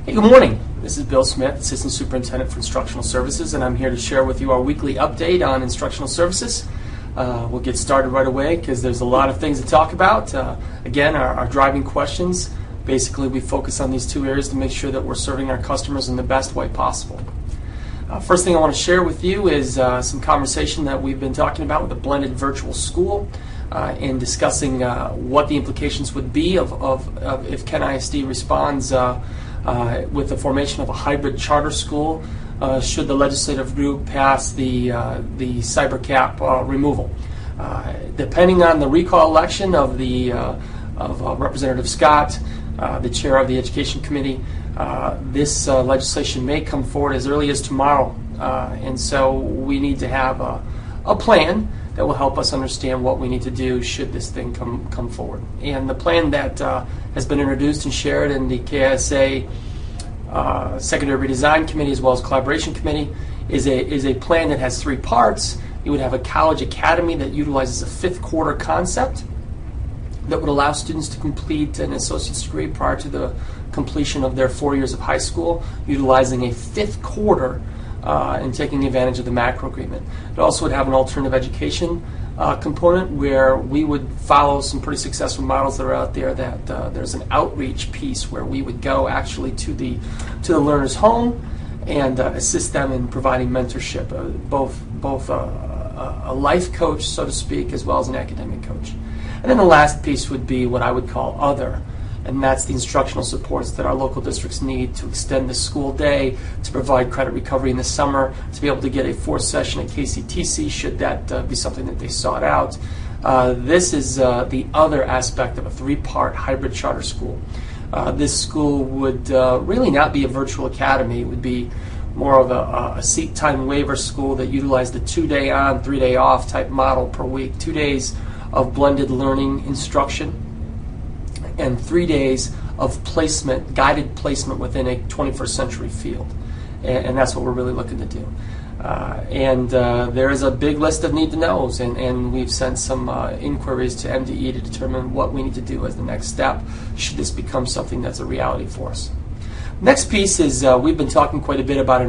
Hey, good morning. This is Bill Smith, Assistant Superintendent for Instructional Services, and I'm here to share with you our weekly update on instructional services. We'll get started right away because there's a lot of things to talk about. Again, our driving questions. Basically, we focus on these two areas to make sure that we're serving our customers in the best way possible. First thing I want to share with you is some conversation that we've been talking about with the blended virtual school and discussing what the implications would be of if Kent ISD responds with the formation of a hybrid charter school should the legislative group pass the cyber cap removal. Depending on the recall election of Representative Scott, the chair of the Education Committee, this legislation may come forward as early as tomorrow, and so we need to have a plan that will help us understand what we need to do should this thing come forward. And the plan that has been introduced and shared in the KSA Secondary Redesign Committee as well as Collaboration Committee is a plan that has three parts. You would have a college academy that utilizes a fifth quarter concept that would allow students to complete an associate's degree prior to the completion of their 4 years of high school, utilizing a fifth quarter and taking advantage of the macro agreement. It also would have an alternative education component where we would follow some pretty successful models that are out there that there's an outreach piece where we would go actually to the learner's home and assist them in providing mentorship, both a life coach, so to speak, as well as an academic coach. And then the last piece would be what I would call other, and that's the instructional supports that our local districts need to extend the school day, to provide credit recovery in the summer, to be able to get a fourth session at KCTC should that be something that they sought out. This is the other aspect of a three-part hybrid charter school. This school would really not be a virtual academy. It would be more of a seat time waiver school that utilized the 2-day on, 3-day off type model per week, 2 days of blended learning instruction, and 3 days of placement, guided placement within a 21st century field. And that's what we're really looking to do. There is a big list of need to knows, and we've sent some inquiries to MDE to determine what we need to do as the next step should this become something that's a reality for us. Next piece is we've been talking quite a bit about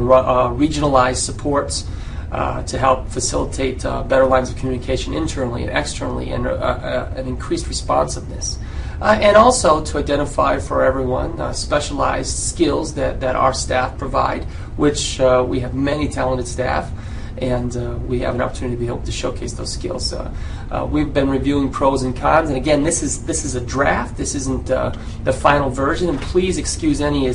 regionalized supports to help facilitate better lines of communication internally and externally and an increased responsiveness. And also to identify for everyone specialized skills that our staff provide, which we have many talented staff, and we have an opportunity to be able to showcase those skills. We've been reviewing pros and cons, and again, this is a draft. This isn't the final version, and please excuse any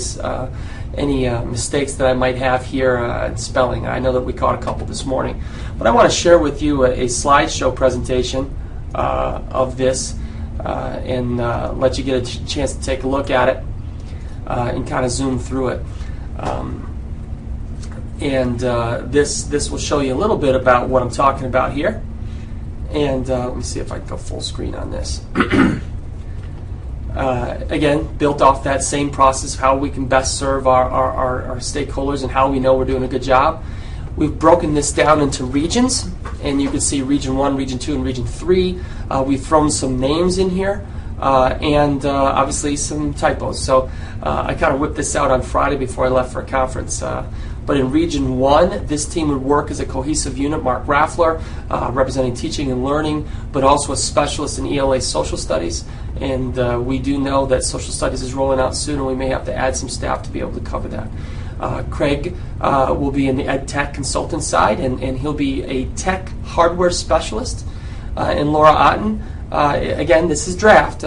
mistakes that I might have here in spelling. I know that we caught a couple this morning, but I want to share with you a slideshow presentation of this. And let you get a chance to take a look at it and kind of zoom through it. This will show you a little bit about what I'm talking about here. And let me see if I can go full screen on this. Again, built off that same process, how we can best serve our stakeholders and how we know we're doing a good job. We've broken this down into regions, and you can see Region 1, Region 2, and Region 3. We've thrown some names in here, and obviously some typos. So I kind of whipped this out on Friday before I left for a conference. But in Region 1, this team would work as a cohesive unit. Mark Raffler, representing teaching and learning, but also a specialist in ELA social studies. And we do know that social studies is rolling out soon, and we may have to add some staff to be able to cover that. Craig will be in the ed tech consultant side, and he'll be a tech hardware specialist. And Laura Otten, again, this is draft,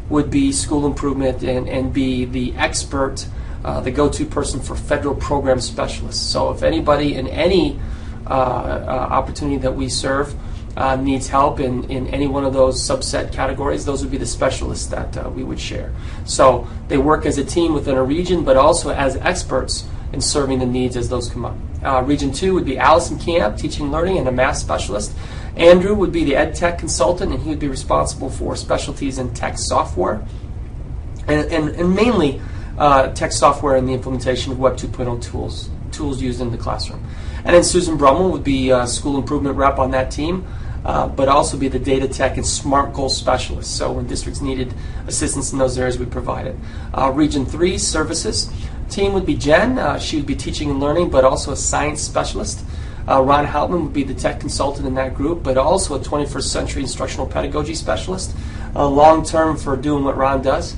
would be school improvement and be the expert, the go-to person for federal program specialists. So if anybody in any opportunity that we serve needs help in any one of those subset categories, those would be the specialists that we would share. So they work as a team within a region, but also as experts in serving the needs as those come up. Region 2 would be Allison Camp, teaching and learning, and a math specialist. Andrew would be the ed tech consultant, and he would be responsible for specialties in tech software, and mainly tech software and the implementation of Web 2.0 tools used in the classroom. And then Susan Brummel would be a school improvement rep on that team, but also be the data tech and SMART goal specialist. So when districts needed assistance in those areas, we provide it. Region 3, services. team would be Jen. She would be teaching and learning, but also a science specialist. Ron Houtman would be the tech consultant in that group, but also a 21st century instructional pedagogy specialist, long-term for doing what Ron does.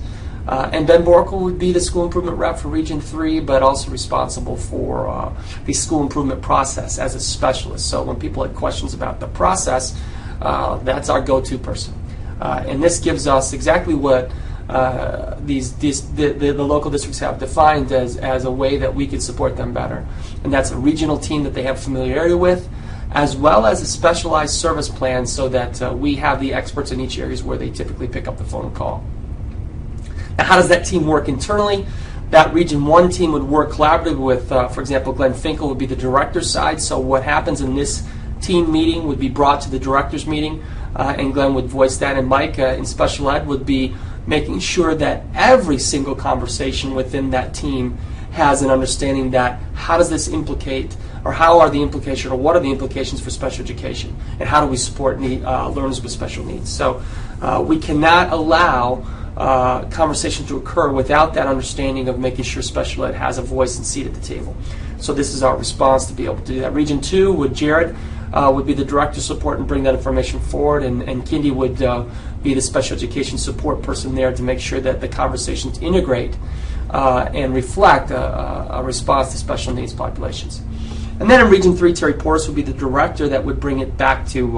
And Ben Borkel would be the school improvement rep for Region 3, but also responsible for the school improvement process as a specialist. So when people have questions about the process, that's our go-to person. And this gives us exactly what the local districts have defined as a way that we could support them better. And that's a regional team that they have familiarity with, as well as a specialized service plan so that we have the experts in each areas where they typically pick up the phone and call. Now, how does that team work internally? That Region 1 team would work collaboratively with, for example, Glenn Finkel would be the director's side. So what happens in this team meeting would be brought to the director's meeting, and Glenn would voice that. And Mike in special ed would be making sure that every single conversation within that team has an understanding that how does this implicate, or how are the implications, or what are the implications for special education, and how do we support learners with special needs. So we cannot allow conversation to occur without that understanding of making sure special ed has a voice and seat at the table. So this is our response to be able to do that. Region 2 with Jared would be the director of support and bring that information forward, and Kindy would be the special education support person there to make sure that the conversations integrate and reflect a response to special needs populations. And then in Region 3, Terry Porras would be the director that would bring it back to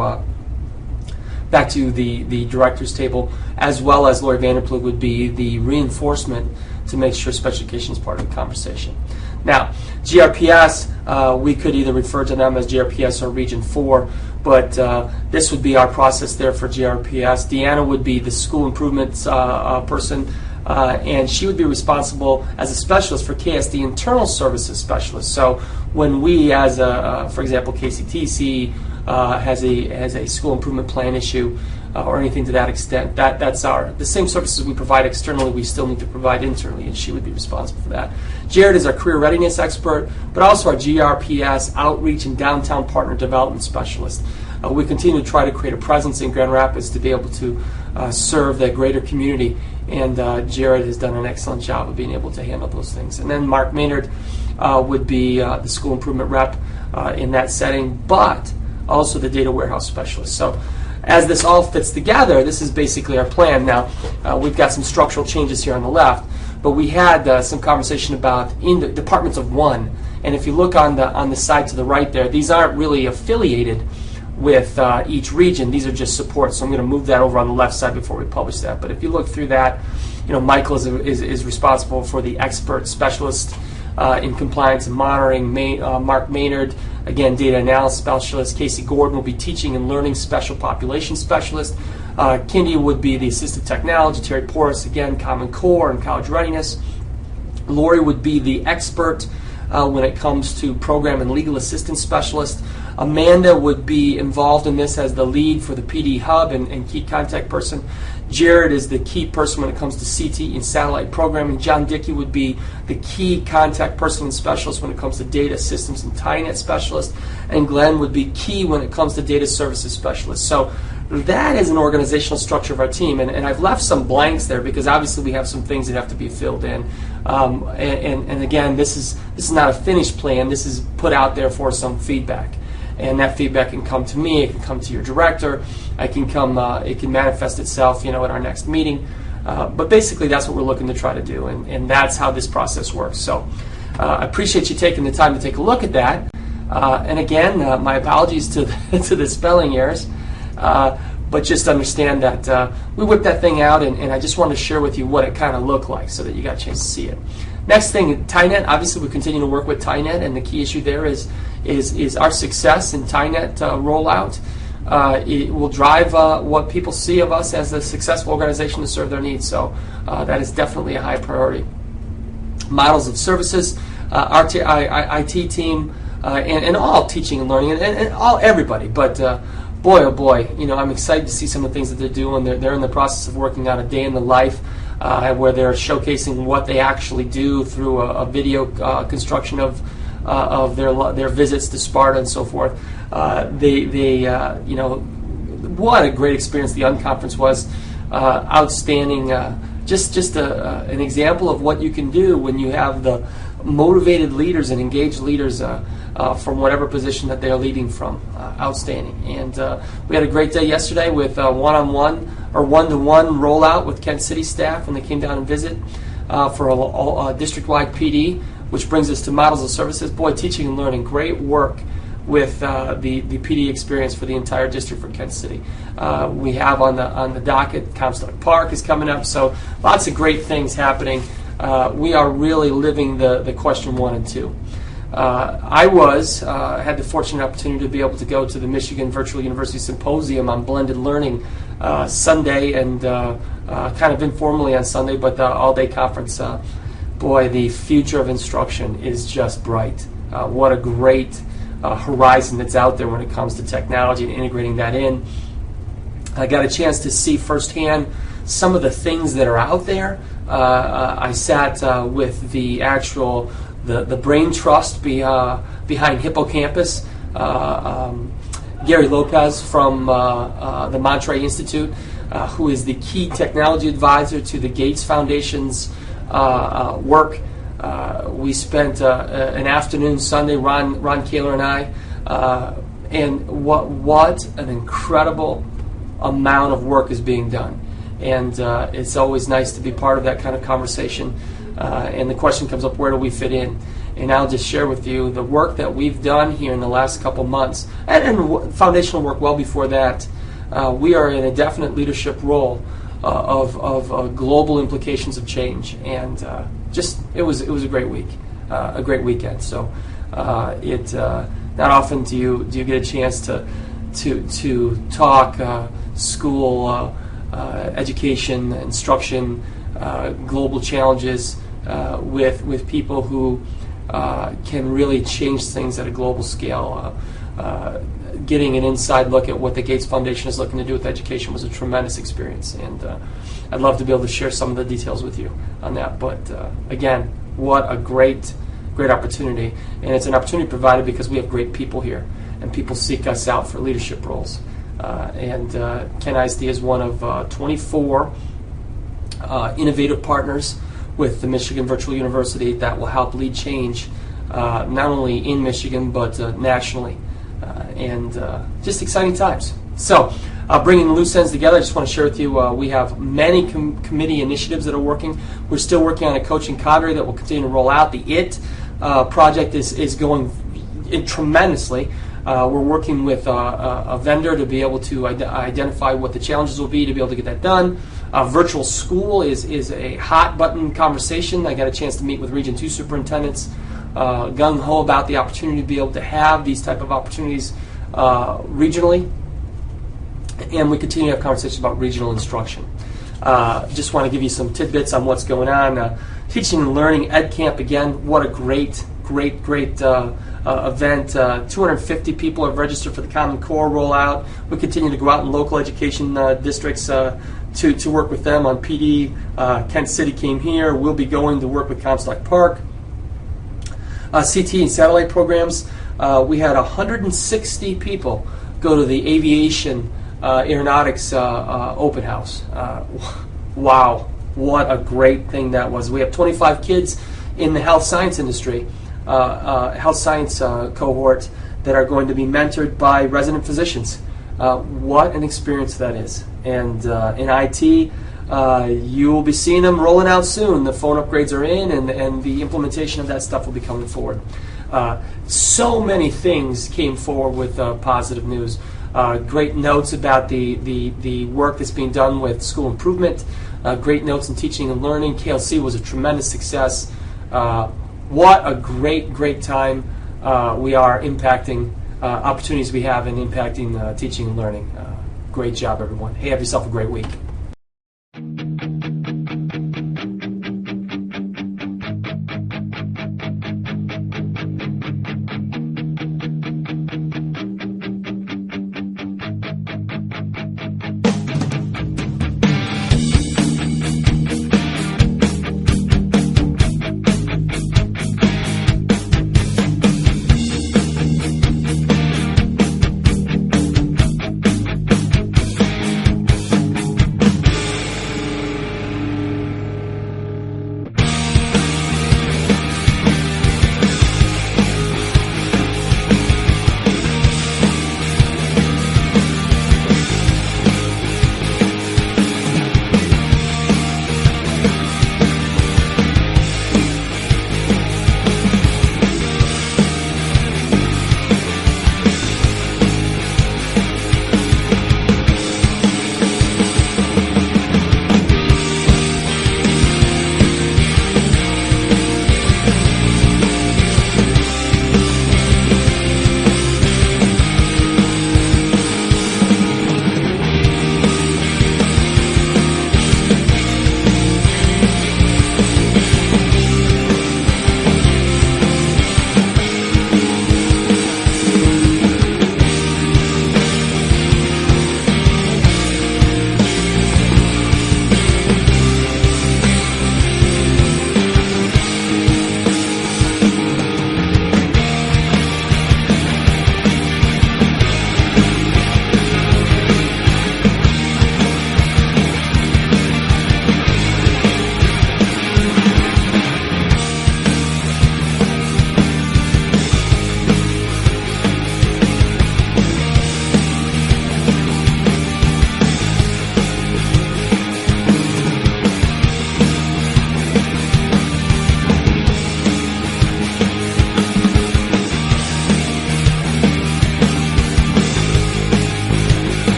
the director's table, as well as Lori Vanderplug would be the reinforcement to make sure special education is part of the conversation. Now, GRPS, we could either refer to them as GRPS or Region 4, but this would be our process there for GRPS. Deanna would be the school improvement person, and she would be responsible as a specialist for KSD internal services specialist. So when we, as for example, KCTC has a school improvement plan issue or anything to that extent, that's the same services we provide externally, we still need to provide internally, and she would be responsible for that. Jared is our career readiness expert, but also our GRPS outreach and downtown partner development specialist. We continue to try to create a presence in Grand Rapids to be able to serve the greater community, and Jared has done an excellent job of being able to handle those things. And then Mark Maynard would be the school improvement rep in that setting, but also the data warehouse specialist. So as this all fits together, this is basically our plan. Now, we've got some structural changes here on the left, but we had some conversation about in the departments of one. And if you look on the side to the right there, these aren't really affiliated with each region. These are just support. So I'm going to move that over on the left side before we publish that. But if you look through that, Michael is responsible for the expert specialist in compliance and monitoring. Mark Maynard, again, data analysis specialist. Casey Gordon will be teaching and learning special population specialist. Kindy would be the assistive technology. Terry Porras, again, Common Core and college readiness. Lori would be the expert when it comes to program and legal assistance specialist. Amanda would be involved in this as the lead for the PD hub and key contact person. Jared is the key person when it comes to CT and satellite programming. John Dickey would be the key contact person and specialist when it comes to data systems and TINET specialist. And Glenn would be key when it comes to data services specialist. So that is an organizational structure of our team. And I've left some blanks there because obviously we have some things that have to be filled in. And again, this is not a finished plan. This is put out there for some feedback. And that feedback can come to me, it can come to your director, it can manifest itself, at our next meeting. But basically, that's what we're looking to try to do, and that's how this process works. So I appreciate you taking the time to take a look at that. And again, my apologies to the spelling errors, but just understand that we whipped that thing out, and I just wanted to share with you what it kind of looked like so that you got a chance to see it. Next thing, TINET. Obviously, we continue to work with TINET, and the key issue there is our success in TINET rollout. It will drive what people see of us as a successful organization to serve their needs. So that is definitely a high priority. Models of services, our IT team, and all teaching and learning, and everybody. But boy, oh boy, I'm excited to see some of the things that they're doing. They're in the process of working out a day in the life. Where they're showcasing what they actually do through a video construction of their visits to Sparta and so forth. What a great experience the Unconference was. Outstanding just an example of what you can do when you have the motivated leaders and engaged leaders from whatever position that they're leading from. Outstanding. And we had a great day yesterday with one-on-one or one-to-one rollout with Kent City staff when they came down and visit for a district-wide PD, which brings us to Models of Services. Boy, teaching and learning, great work with the PD experience for the entire district for Kent City. We have on the docket, Comstock Park is coming up, so lots of great things happening. We are really living the question 1 and 2. I had the fortunate opportunity to be able to go to the Michigan Virtual University Symposium on blended learning Sunday and kind of informally on Sunday, but the all-day conference. Boy, the future of instruction is just bright. What a great horizon that's out there when it comes to technology and integrating that in. I got a chance to see firsthand some of the things that are out there. I sat with the actual the brain trust behind Hippocampus, Gary Lopez from the Monterey Institute, who is the key technology advisor to the Gates Foundation's work. We spent an afternoon Sunday, Ron Kaler and I, and what an incredible amount of work is being done. And it's always nice to be part of that kind of conversation. And the question comes up, where do we fit in? And I'll just share with you the work that we've done here in the last couple months, and foundational work well before that. We are in a definite leadership role of global implications of change, and it was a great week, a great weekend. So not often do you get a chance to talk school education, instruction, global challenges with people who can really change things at a global scale. Getting an inside look at what the Gates Foundation is looking to do with education was a tremendous experience, and I'd love to be able to share some of the details with you on that. But again, what a great opportunity, and it's an opportunity provided because we have great people here, and people seek us out for leadership roles. And Kent ISD is one of 24 innovative partners with the Michigan Virtual University that will help lead change not only in Michigan but nationally. And just exciting times. So, bringing the loose ends together, I just want to share with you we have many committee initiatives that are working. We're still working on a coaching cadre that will continue to roll out. The IT project is going tremendously. We're working with a vendor to be able to identify what the challenges will be to be able to get that done. Virtual school is a hot button conversation. I got a chance to meet with Region 2 superintendents, gung-ho about the opportunity to be able to have these type of opportunities regionally. And we continue to have conversations about regional instruction. Just want to give you some tidbits on what's going on. Teaching and Learning Ed Camp, again, what a great event. 250 people have registered for the Common Core rollout. We continue to go out in local education districts to work with them on PD. Kent City came here. We'll be going to work with Comstock Park. CT and satellite programs. We had 160 people go to the aviation aeronautics open house. Wow, what a great thing that was. We have 25 kids in the health science industry, health science cohort that are going to be mentored by resident physicians. What an experience that is. And in IT, you will be seeing them rolling out soon. The phone upgrades are in, and the implementation of that stuff will be coming forward. So many things came forward with positive news. Great notes about the work that's being done with school improvement. Great notes in teaching and learning. KLC was a tremendous success. What a great time we are impacting opportunities we have in impacting teaching and learning. Great job, everyone. Hey, have yourself a great week.